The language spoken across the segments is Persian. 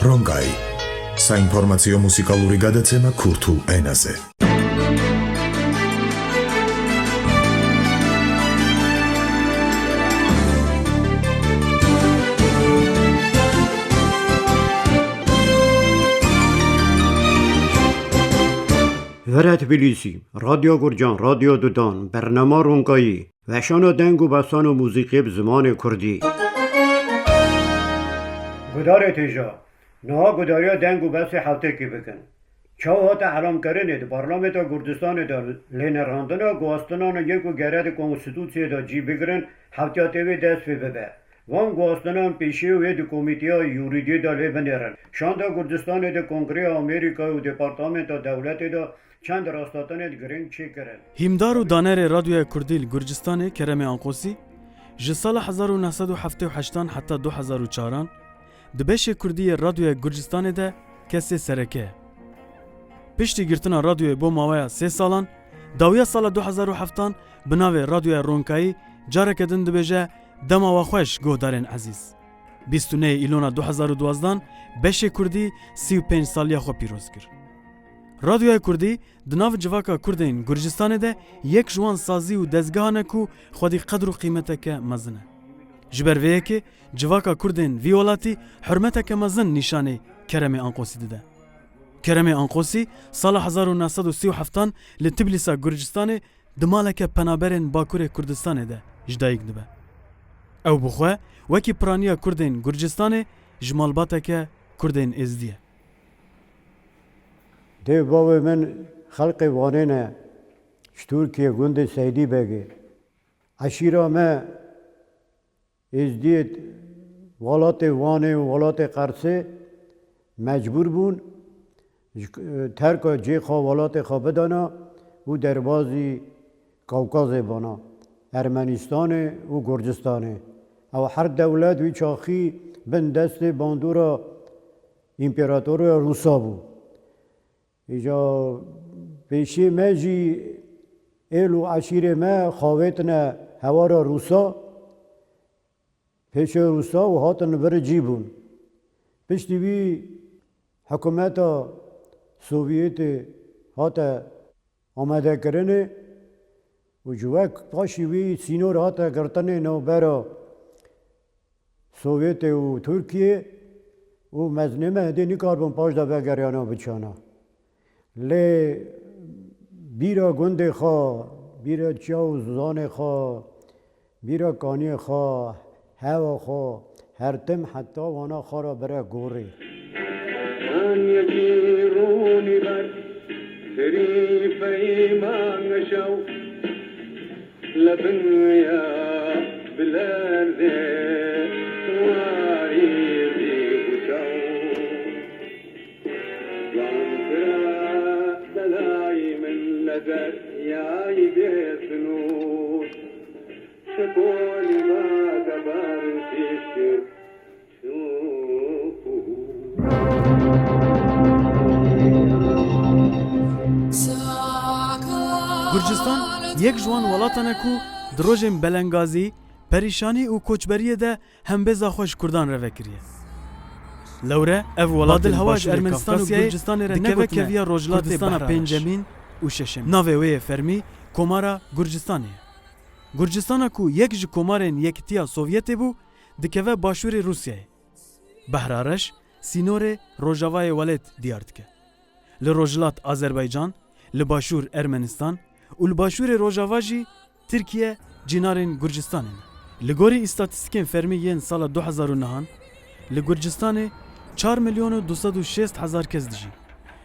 Ռոնկայի საინფორმაციო მუსიკალური გადაცემა ქურთულ ენაზე. Վրա Թբիլիսի, Ռադիո Գուրջան, Ռադիո Դուդան, Բեռնամա Ռոնկայի, Վաշանո դենգ ու բասանո մուզիկեբ զման քուրդի։ Գդարե թեժա, նա գդարյա դենգ ու բասի հատեկի բկն։ Չավհատը հրամ կրեն էդ, պարլամենտը Գուրդիստան էդ, լեներհանդնա, գոաստանանը եկ ու գերադը կոնստիտուցիա դա ջիբիգրեն հավտյատևի դեսվի բբե։ Վան գոաստանան պիշի ու էդ կոմիտիա յուրիդի դա լեբներն։ Շանդա Գուրդիստան էդ կոնգրեա Ամերիկա ու դեպարտամենտա դավլət էդ چند راستاتن گرنگ چی کردن. هیمدار و دانر رادیو کردی گرجستان کرم آنقوسی جسال 1978 حتی 2004 دبش کردی رادیو گرجستان ده کسی سرکه. پشتی گرتنا رادیو با ماویا 3 سالان داویا سال 2007 بناو رادیو رونکایی جاره کدن دبجه دما و خوش گودارن عزیز. 29 ایلونا 2012 بش کردی 35 سالیا خو پیروز کرد. رادیوی کردی دناو جواکا کردین گرجستان ده یک جوان سازی و دزگاهانه کو خودی قدر و قیمته که مزنه. جبر ویه که جواکا کردین ویولاتی حرمته که مزن نشانه کرم آنقوسی ده. کرم آنقوسی سال 1937 لتبلیسا گرجستان دماله که پنابرین باکور کردستان ده جدایک دبه. او بخواه وکی پرانیا کردین گرجستان جمالباته که کردین ازدیه. ده بابا من خلق وانه شتور که گنده سیدی بگه عشیره ما ازدیت ولات وانه و ولات قرصه مجبور بون ترک جی خواه ولات خواه بدانا و دربازی کوکاز بانا ارمنستان و گرجستان او هر دولت و چاخی بن دست باندورا امپراتور روسا بود ایجا پیشی مجی ایلو عشیره ما خواهتنا هوارا روسا پیش روسا و هاتن بر جیبون پشتی بی حکومت سوویت هات آمده کرنه و جوک پاشی بی سینور هات گرتنه نو برا سوویت و ترکیه و مزنمه هده نکار پاش دا بگریانا بچانا لی بیرا گنده خواه، بیرا چاو زان خواه، بیرا کانی خواه، هوا خواه، هر تم حتی وانا خواه را برای گوری. من یکی رونی بر شریف ایمان شو لبنیا بلرده واری يا يبسنوس شكولي ما تبارتيش گرجستان یک جوان ولاتانه کو دروژن بلنگازی پریشانی و کوچبریه ده هم بزا خوش کردان رو وکریه. لوره اف ولاد الهواج ارمنستان و گرجستان را نگوت کویا روجلاتستان پنجمین و ششم ناوه وی فرمی کمارا گرجستانه. گرجستان کو یک ج کمارن یکتیا سوویت بو دکوه باشور روسیه. بهرارش سینور روجاوای ولت دیارد که. لروجلات آذربایجان، لباشور ارمنستان و لباشور روجاواجی ترکیه جنارن گرجستانه. لگوری استاتستیکین فرمی ین سال 2009 لگرجستان 4,206,000 کس دجی.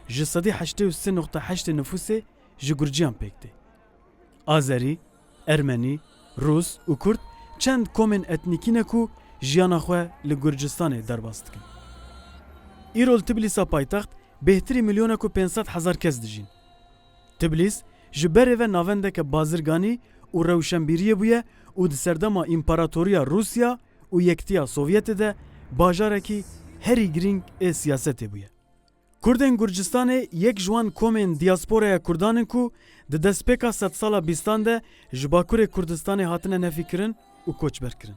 جسدی 83.8 نفوسه جگرجیان پکته. آذری، ارمنی، روس و کرد چند کومن اتنیکینه کو جیانا خواه لگرجستان درباست کن. ایرول تبلیسا پایتخت بهتری 1,500,000 کس دجین. تبلیس جبره و ناونده که بازرگانی و روشنبیریه بویه و دسردما امپراتوریا روسیا و یکتیا سوویت ده باجارکی هری گرینگ سیاسته بویه. کردن گرجستان یک جوان کومن دیاسپورای کردانن کو د دسپیکا 100 سالا بیستان ده جباکور کردستان هاتنه نفی کرن و کوچبر کرن.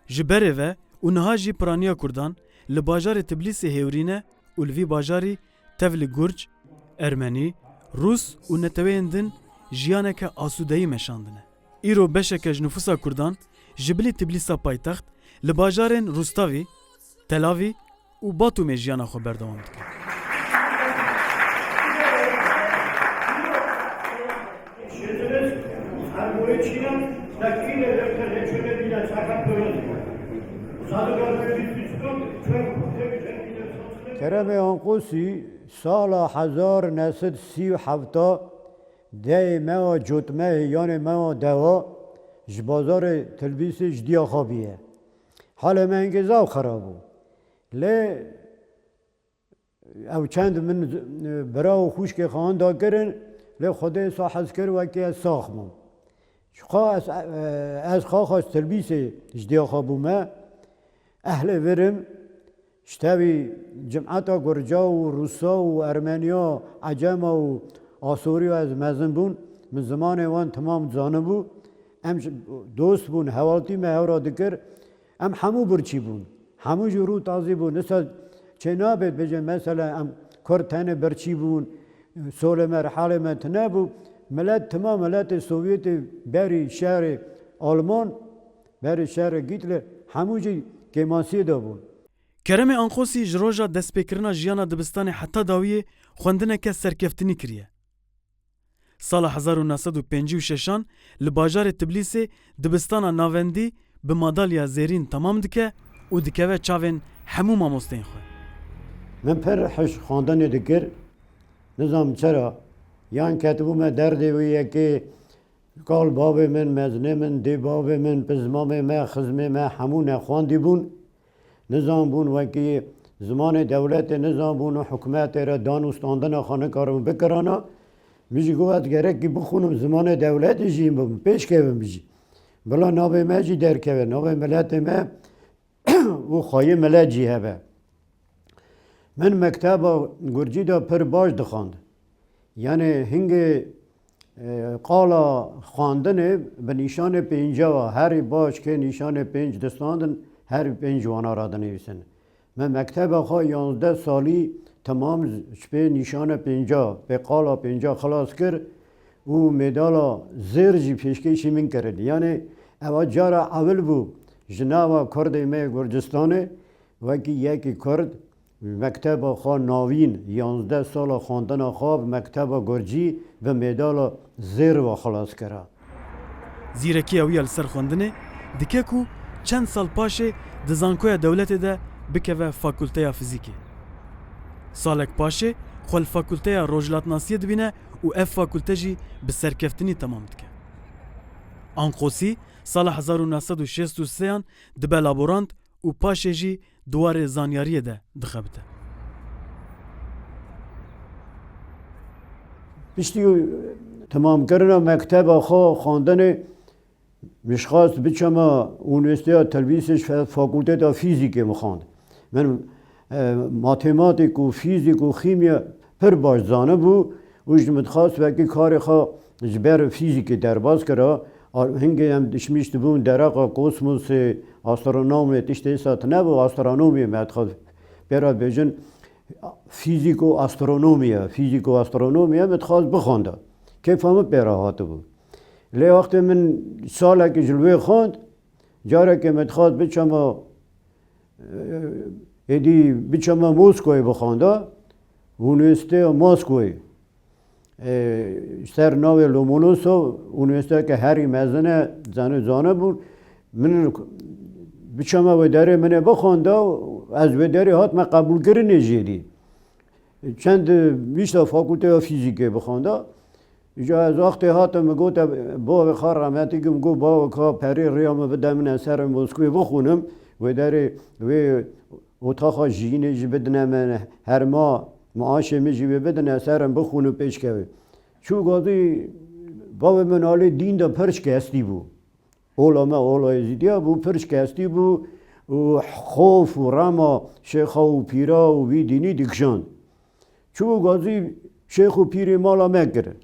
جبره و و niha jî piraniya Kurdan li bajarê Tbilîsê hêwrîne û li vî bajarî tev li Gurc, Ermenî, Rûs û neteweyên din jiyaneke asûdeyî meşandine. Îro beşeke ji nüfusa Kurdan ji bilî Tbilîsa paytext li bajarên Rustavî, Telavî û Batûmê jiyana xwe berdewam dike. کرم آنقوسی سال 1937 ده ما جتمه یان ما دوا جبازار تلبیس جدیا خوابیه حال من انگزاو خرابو لی او چند من براو خوش که خواهان دا کرن لی خدا ساحز کر وکی از ساخمم از خواه تلبیس جدیا خوابو ما اهل ورم شتاوی جمعتا گرجا و روسا و ارمنیا عجم و آسوری از مزن بون من زمان وان تمام زانه بو ام دوست بون حوالی مه را دکر ام همو برچی بون همو جرو تازی بون نسا چه نابد بجه مثلا ام کرتن برچی بون سول مرحال من تنبو ملت تمام ملت سوویت بری شهر آلمان بری شهر گیتلر همو جی کمانسی دا بون Keremê Anqosî ji roja destpêkirina jiyana dibistanê heta dawiyê xwendineke serkeftinî kiriye. Sala 1956 li bajarê Tbilîsê dibistana navendî bi madalya zêrîn tamam dike û dikeve çavên hemû mamosteyên xwe. من پر حش خواندن دکر نظام چرا یان کتبو من درده ویه که قال باب من مزنه من دی باب من پزمام من خزمه من همون خواندی بون نظام بون وکی زمان دولت نظام بون و حکومت را دانستاندن خانه کارم بکرانا میجی گوید گرک که بخونم زمان دولت جیم بون پیش که بیجی بلا نابه ما جی در که نابه ملت ما و خواهی ملت جی هبه من مکتب گرجی دا پر باش دخواند یعنی هنگ قالا خواندن به نشان پنجا و هر باش که نشان پنج دستاندن هر پنج وانا را دنویسن من مکتب خواه 11 سالی تمام شپه نشان پنجا به قالا پنجا خلاص کرد و مدالا زیر جی پیشکشی من کرد یعنی اوا جارا اول بو جناوا کرد می گرجستانه وکی یکی کرد مکتب خواه ناوین 11 سال خواندن خواه مکتب گرجی به مدال زیر و خلاص کرد Zîrekî ew ya li ser xwendinê dike ku çend sal paşê di zankoya dewletê de bikeve fakûlteya fîzîkê. Salek paşê xwe li fakûlteya rojhilatnasiyê dibîne û ev fakûlte jî bi serkeftinî temam dike. Anqosî sala 1963 dibe laborant û paşê jî duwarê zanyariyê de dixebite. پشتی تمام کردن مکتب خواه خواندن مشخواست بچما اونیورسیته تلویزیش فاکولته دا فیزیک مخواند من ماتماتیک و فیزیک و خیمیا پر باش زانه بو وجد متخواست وکی کار خواه جبر فیزیک درباز کرا هنگی هم دشمیشت بون درقا کوسموس آسترونومی تشتی سات نبو آسترونومی متخواست برا بیجن فیزیک و آسترونومیا متخواست بخونده که فهمت براهات بود لی وقتی من ساله که جلوه خواند جاره که متخواست بچما ایدی بچما موسکوی بخونده اونیورسیته موسکوی سر ناو لومونوسو اونیورسیته که هری مزنه زانه بود من بچما و داره منه بخونده از و داره هات من قبول کرنه جیدی چند بیشتر فاکولته فیزیکه بخونده اینجا از وقتی هاتم میگوت با بخار رحمتی که میگو با که پری ریام بده من سر مسکوی بخونم و داره و اتاق جینه جی بدنه من هر ماه معاش میجی بدنه سرم بخونم پیش که چون گازی با من حالی دین دا پرش که هستی بو اولا زیدیا بو پرش که هستی بو و خوف و رما شیخ و پیرا و وی دینی دیکشان چون گازی شیخ و پیری مالا مکره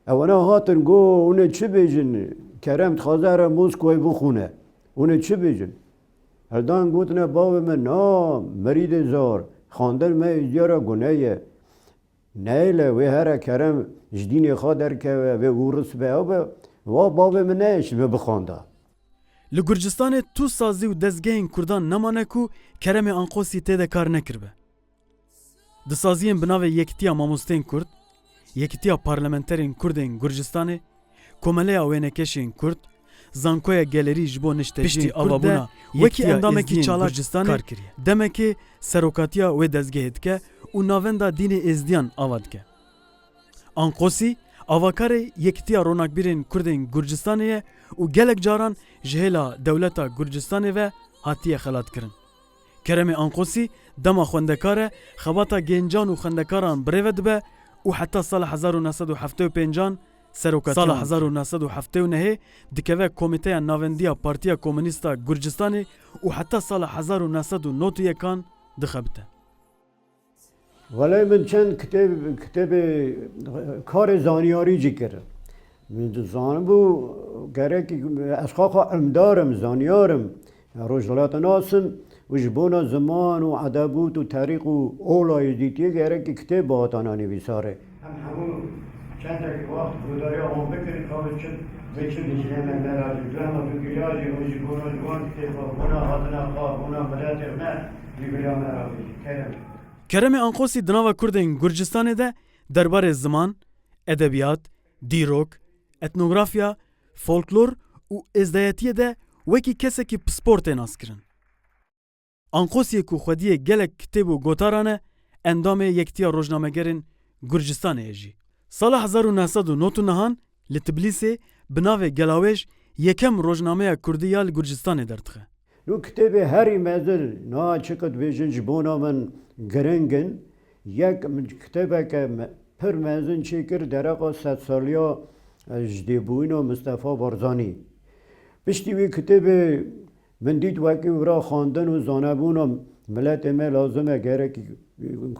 اونا هاتن گو اونه چه بیجن کرم تخازه را موسکوی بخونه اونه چه بیجن هردان گوتنه باو من نا مرید زار خاندن ما ازیارا گناهیه نیله و هر کرم جدین خادر که و ورس به او و باو من نیش به بخانده Li Gurcistanê tu sazî û dezgehên Kurdan nemane ku Keremê Anqosî tê de kar nekiribe. Di saziyên bi navê Yekîtiya Mamosteyên Kurd, Yekîtiya Parlamenterên Kurdên Gurcistanê, Komeleya Wênekeşên Kurd, Zankoya Gelerî ji bo niştejiyên Kurd de wekî endamekî çalak Gurcistanê demekê serokatiya wê dezgehê dike û navenda dînê êzdiyan ava dike. Anqosî avakarê Yekîtiya Ronakbîrên Kurdên Gurcistanê ye û gelek caran ji hêla dewleta Gurcistanê ve hatiye xelatkirin. Keremê Anqosî dema xwendekar e, xebata gêncan û xwendekaran birêve dibe û heta sala 1975 serokatiya sala 1979 dikeve Komîteya Navendiya Partiya Komûnîst a Gurcistanê û heta sala 1991 dixebite. ولی من چند کتاب کار زانیاری جی کرد من زانم بو گره که اشخاص علمدارم زانیارم روزلات ناسم و جبونا زمان و ادبیات و تاریخ و اولای دیتی گره که کتاب باهاتانا نویساره هم همون چند وقت بوداری آن بکرد کامل چند بچه بجنه من برازی دوما بگیراجی و جبونا جوان کتاب بونا حاضنا خواه بونا ملات نه بگیرا مرازی کرم Keremê Anqosî di nava Kurdên Gurcistanê de derbarê ziman, edebiyat, dîrok, etnografiya, folklor û êzdayetiyê de wekî kesekî pispor tê naskirin. Anqosiyê ku xwediyê gelek kitêb û gotaran e, endamê Yekîtiya Rojnamegerên Gurcistanê ye jî. Sala 1999 li Tbilîsê bi navê Gelawêj yekem rojnameya Kurdî ya li Gurcistanê derdixe. نو کتاب هری مزر نا چقدر بیشتر جبونا من گرنگن یک کتابه که پر مزن چکر درقا 100 سالیا جدیبوینا مصطفی بارزانی بشتی وی کتاب من دید وکی ورا خواندن و زانبونا ملت ما لازمه گره که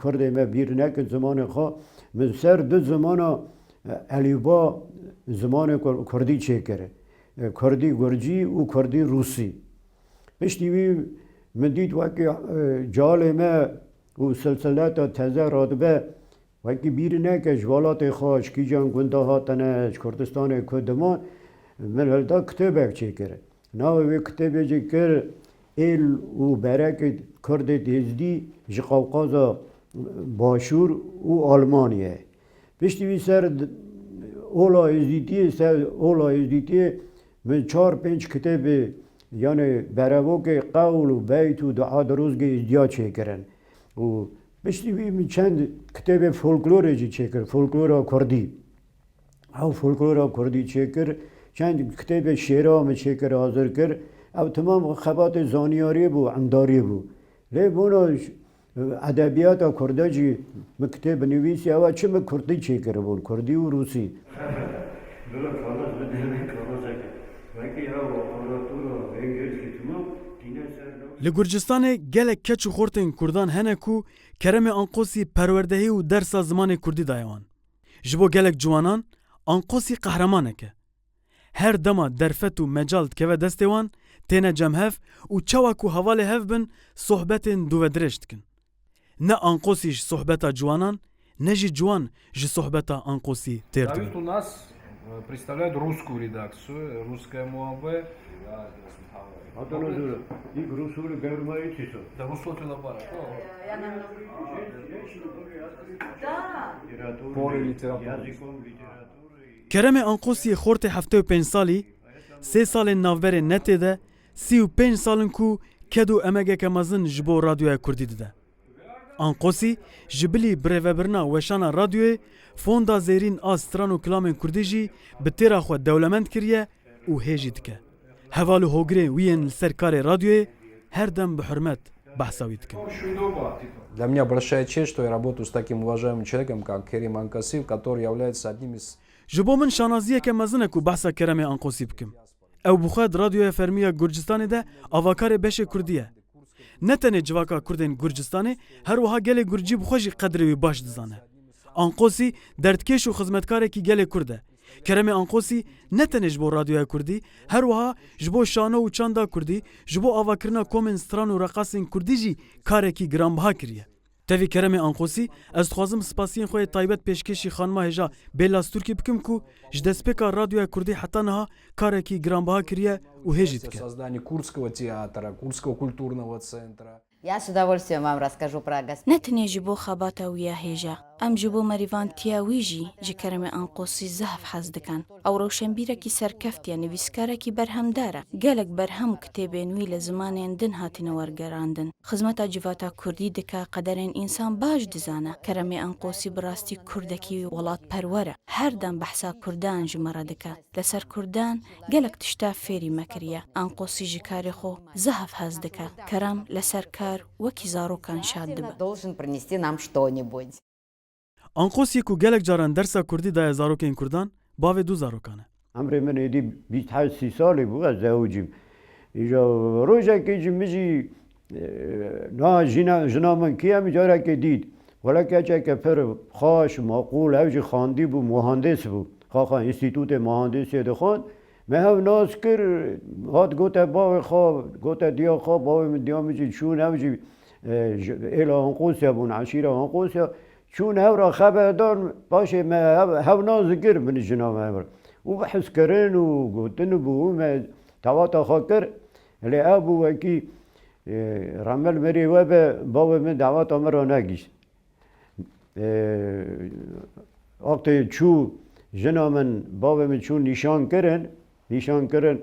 کرده ما بیر نکن زمان خواه من سر دو زمان علیبا زمان کردی چکره کردی گرجی و کردی روسی پشتیوی من دید وکی جال ما و سلسلات تازه رادبه وکی بیر نکه جوالات خواهش کی جان گنده هاتنه کردستان کدمان من هلدا کتابه چه کرد ناوی کتابه چه کرد ایل و برک کرد دیزدی جی قوقاز باشور و آلمانیه پشتیوی سر اولا ازدیتی من 4-5 کتابه یعنی برای که قول و بیت و دعا دروزگی ازدیا چکرن و بشتی من چند کتاب فولکلوری چکر فولکلور کردی او فولکلور کردی چکر چند کتاب شعرها من چکر حاضر کر او تمام خبات زانیاری بو عمداری بو لی بونا ادبیات کرده جی مکتب نویسی او چه من کردی چکر بون کردی و روسی Li Gurcistanê gelek keç û xortên Kurdan hene ku Keremê Anqosî perwerdehî û dersa zimanê Kurdî daye wan. Ji bo gelek ciwanan, Anqosî qehremanek e. Her dema derfet û mecal dikeve destê wan, têne cemhev û çawa ku hevalê hev bin, sohbetên dûvedirêj dikin. Ne Anqosî ji sohbeta ciwanan, ne jî ciwan ji sohbeta Anqosî têr dibin. Давид у нас представляет русскую редакцию, русская МУАВ. Да, русский лабора. Пори литература. Keremê Anqosî xortê 75 salî, 3 salên navberê netê de 35 salin ku ked û emegeke mezin ji bo radyoya Kurdî dide. Anqosî ji bilî birêvebirina weşana radyoyê, fonda zêrîn a stran û kilamên Kurdî jî bi têra xwe dewlemend kiriye û hêjî dike. Heval û hogrê wî yên li ser karê radyoyê her dem bi hurmet behsa wî dikin. Для меня большая честь, что я работаю с таким уважаемым человеком, как Керем Анкосî, который является одним из... Ji bo min şanaziyeke mezin e ku behsa Keremê Anqosî bikim. Ew bi xwe di radyoya fermiya Gurcistanê de avakarê beşê Kurdî ye. Ne tenê civaka Kurdên Gurcistanê, her wiha gelê Gurcî bi xwe jî qedrê wî baş dizane. Anqosî derdkêş û xizmetkarekî gelê Kurd e. کرم انقوسی نه تنه جبو رادیوی کردی هر وها جبو شانه و چاندا کردی جبو آواکرنا کومن ستران و رقاصین کردی جی کارکی گرانبها کریه. تاوی کرم انقوسی از خوازم سپاسین خوی تایبت پیشکشی خانما هجا بیلاس ترکی بکم کو جدسپیکا رادیوی کردی حتی نها کارکی گرانبها کریه و هجید که. Создание Курдского театра, Курдского культурного центра. Я с удовольствием вам расскажу про Гаспар. نتنێ ji بۆ خەباتە ویە هێژە ئەم ji بۆ مەریڤانتیاویژی ji کەرەمە ئەنقۆسی زەهف حەز دەکەن ئەو ڕەوشەمبیرێکی سەرکەفتیە نویسکارێکی بەرهەمدارە گەلک بەرهەم کتێبێنوی لە زمانێن دن هاتینە وەرگەڕاندن خزمەتە جڤاتە کوردی دکا قەدەرێن ئینسان باش دزانە کەرەمێ ئەنقۆسی بڕاستی کوردەکی وڵات پەروەرە هەردەم بەحسا کوردان ژمەڕە دکا لەسەر کوردان گەلک تشتا فێری مەکریە ئەنقۆسی ji کارێ خۆ زەهف حەز دکا کەرەم لەسەر کار وەکی زارۆکان شاد دبە Должен принести нам что-нибудь. انقوسی کو گلک جاران درسا کردی دای زاروکین کردان باوی دو زاروکانه. عمر من ایدی 28 سالی بود از زوجیم اینجا روزی که میجی نه جنا من کیم جاره که دید ولی که پر خاش معقول اوج خواندی بود مهندس بود خواهد انستیتوت مهندسی دخوان من هم ناز کر هات گوته باوی خواه گوته دیا خواه باوی من دیا میجی چون اوجی ایلا انقوسیا بون عشیره انقوسیا چون هورا خبردار باشه ما هو ناز کر من جناب هور و بحث کردن و گفتن بو ما تواتا خاطر لی ابو وکی رمل مری و باوی من دعوت امر نگیش وقتی چو جناب من باوی من چون نشان کردن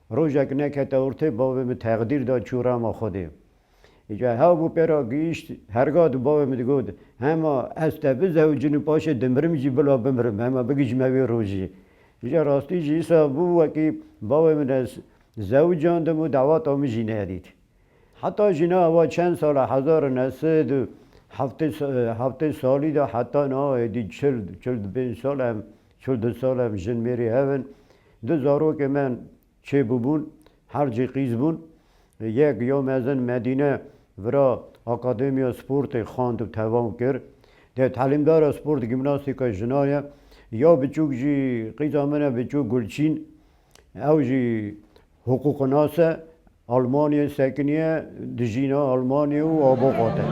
روزک نکته ارته باوی من تقدیر داد چورا ما خودیم اینجا ها بو پیرا گیشت هرگاه دو باوی من گفت همه از تبه زوجین پاشه دمرم جی بلا بمرم همه بگیج موی روزی اینجا راستی جیسا بو وکی باوی من از زوجان دمو دعوات آمی ندید حتی جنا هوا چند سال 1970 سالی دا حتی نه ایدی 42 سال هم جن میری هون دو زارو که من چه ببون هر جی قیز بون یک یوم از مدینه ورا اکادمیا سپورت خواند و توام کرد ده تعلیمدار سپورت گیمناستیکا جنایه یا بچوک جی قیز آمنه بچوک گلچین او جی حقوق ناسه آلمانیا سکنیه دجینا آلمانیا و آباقاته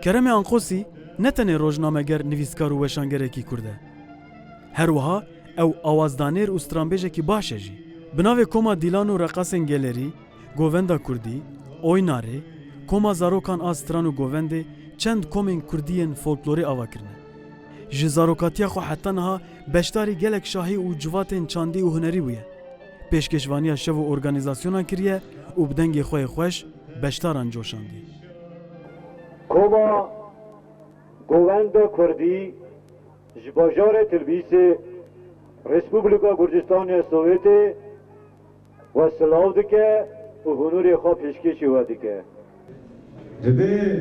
کرم انقوسی نه تنه روزنامه‌گر نویسکار و وشانگرکی کرده. هر وها او آوازدانیر و استرانبیجکی باشه جی. بناوی کوما دیلان و رقاصن گلری، گووندا کردی، اویناره، کوما زاروکان آستران و گوونده چند کومن کردین فولکلوری آوا کرنه. جی زاروکاتیا خو حتی نها بشتاری گلک شاهی و جواتن چاندی و هنری بویه. پیشکشوانیا شو و ارگانیزاسیونان کریه و بدنگی خوی خوش بشتاران جوشاندی. کوما گووند کردی جباجار تلویز رسپوبلیکا گرجستان سوویت و سلاو دکه و هنوری خواه پیشکشی و دکه دبی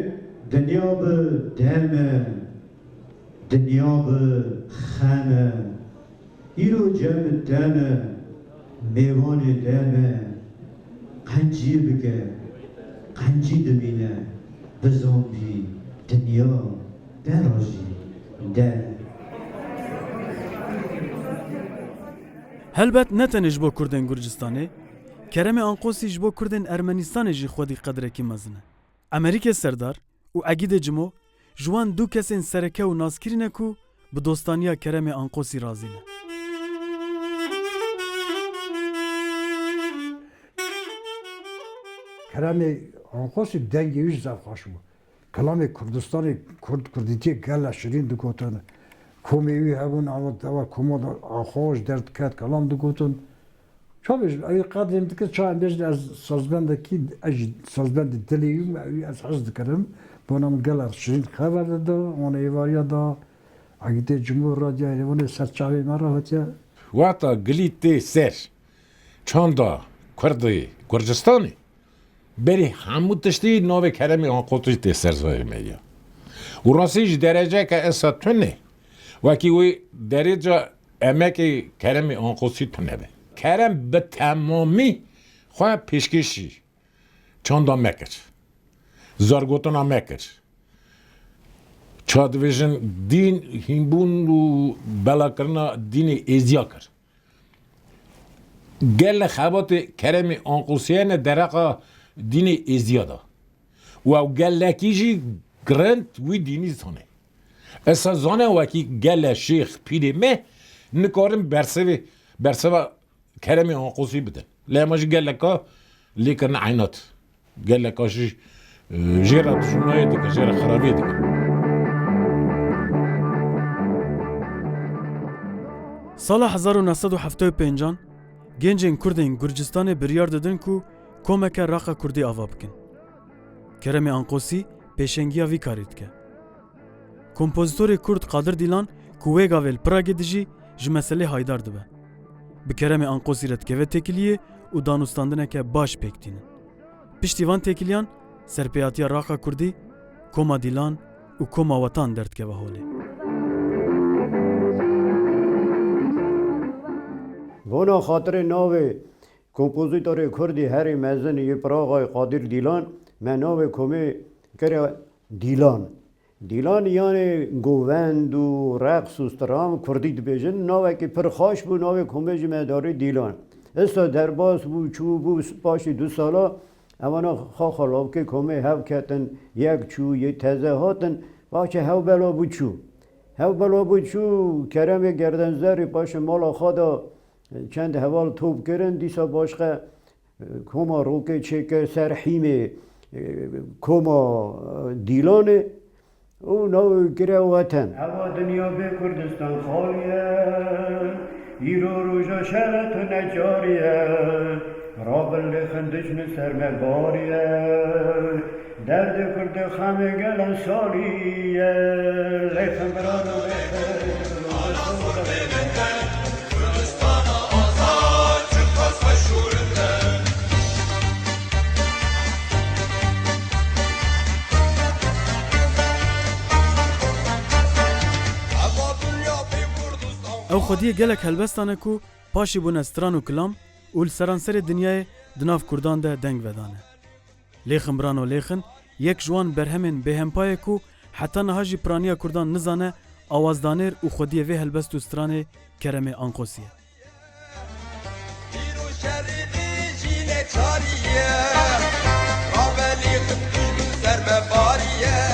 دنیا به دمه دنیا به خمه ایرو جمع دمه میوان دمه قنجی بگه قنجی دبینه بزنبی دنیا درازی در هلبت نتنه جبو کردن گرجستانه کرم انقوسی جبو کردن ارمنستان جی خودی قدره کی مزنه امریکا سردار و اگید جمو جوان دو کسین سرکه و نازکرینه کو به دوستانیا کرم انقوسی رازینه کرم انقوسی دنگی ویش زف خاشمو کلام کردستان کردیتی گل شیرین دو کوترنه کومیوی هبون اما کومود آخوش درد کرد کلام دکوتون چابش ای قدرم دکت چند بیش از سازبند کی از سازبند دلیوم از حزد کردم بونم گلر شین خبر داد اون ایواریا دا اگه جمهور رادیو ایوان سرچاوی مرا هتیا واتا گلیت سر چاندا کردی گرجستانی بری همون تشتی نوع کرمی آن قطعی تسر زایی میگه و راستیش درجه که اساتونه وکی وی درجه امکی کرمی آن قطعی تونه به کرم به تمامی خواه پیشکشی چاندا مکر زارگوتنا مکر چادویژن دین هیمبون و بلا کرنا دین ازیا کر گل خبات کرمی آن قطعی درقا دین ازیا دا و گل لکیجی گرند وی دینی زانه اسا زانه وکی گل شیخ پیری مه نکارم برسوه کرمی آن قصی بدن لیماش گل لکا لیکن عینات گل لکاشی جیره دشونایی دکه جیره خرابی دکه سال 1975 گنجین کردین گرجستان بریار دادن کو کمک راقا کردی آوا بکن. کرم آنقوسی پیشنگیا وی کارید که. کمپوزیتور کرد قادر دیلان کوه گاول پراگ دیجی جمسله هایدار دبه. به کرم آنقوسی رد که و تکلیه و دانستاندنه که باش پکتینه. پشتیوان تکلیان سرپیاتیا راقا کردی کما دیلان و کما وطن درد که و هوله. بنا خاطر ناوه کمپوزیتور کردی هری مزن یه پراغای قادر دیلان من ناوه کمی کره دیلان یعنی گووند و رقص و استرام کردی دبیجن ناوه که پرخاش بو ناوه کمی جمعداری دیلان استا درباس بو چو بو پاشی 2 سالا اما خاخلاب که کمی هاو کتن یک چو یک تزه هاتن باشه هاو بلا بو چو کرم گردنزاری پاش مالا خدا چند حوال توب کردن دیسا باشقه کما روکه چکه سرحیمه کما دیلانه او نو گره وطن هوا دنیا به کردستان خالیه ایرو روژا شرط و نجاریه رابل خندشن سرمباریه درد کرد خمه گلن سالیه لیخن بران و او خودیه گلک هلبستانه کو پاشی بون استران و کلام اول سرانسر دنیای دناف کردان ده دنگ ودانه. لیخن بران و لیخن یک جوان برهمن به همپای کو حتی نهاجی پرانیا کردان نزانه آوازدانر و خودیه وی هلبست و استران کرم آنقوسیه. چاریه رابلی خدوم سر بباریه